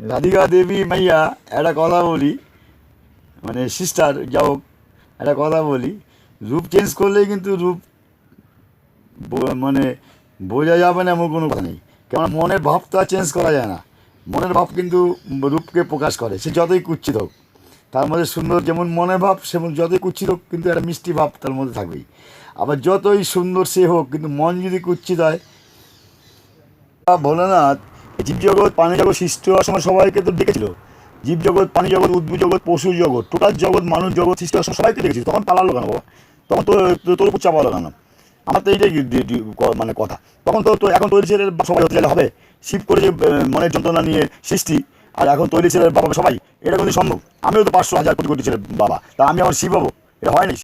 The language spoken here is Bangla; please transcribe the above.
রাধিকা দেবী মাইয়া একটা কথা বলি, মানে সিস্টার যা হোক, একটা কথা বলি, রূপ চেঞ্জ করলেই কিন্তু রূপ মানে বোঝা যাবে না এমন কোনো কথা নেই। কেননা মনের ভাব তো আর চেঞ্জ করা যায় না। মনের ভাব কিন্তু রূপকে প্রকাশ করে, সে যতই কুচ্ছিত হোক। তার মধ্যে সুন্দর যেমন মনের ভাব, সেমন যতই কুচ্ছিত হোক কিন্তু একটা মিষ্টি ভাব তার মধ্যে থাকবেই। আবার যতই সুন্দর সে হোক, কিন্তু মন যদি কুচ্ছিত হয়, ভোলেনাথ জীবজগৎ প্রাণী জগৎ সৃষ্টি হওয়ার সময় সবাইকে তো ডেকেছিল। জীবজগৎ, প্রাণী জগৎ, উদ্ভিদ জগৎ, পশু জগৎ, টোটাল জগৎ, মানুষ জগৎ সৃষ্টি হওয়ার সময় সবাইকে ডেকেছিল। তখন পালালো কেন বাবা? তখন তো তোর উপর চাপা হলো কেন? আমার তো এইটাই মানে কথা। তখন তো এখন তৈরি ছেলের সবাই হতে গেলে হবে? শিব করে যে মনের যন্ত্রণা নিয়ে সৃষ্টি, আর এখন তৈরি ছেলের বাবা সবাই, এটা কিন্তু সম্ভব? আমিও তো 500,000 কোটি কোটি ছেলের বাবা, তা আমি আমার শিব হবো? এটা হয় না।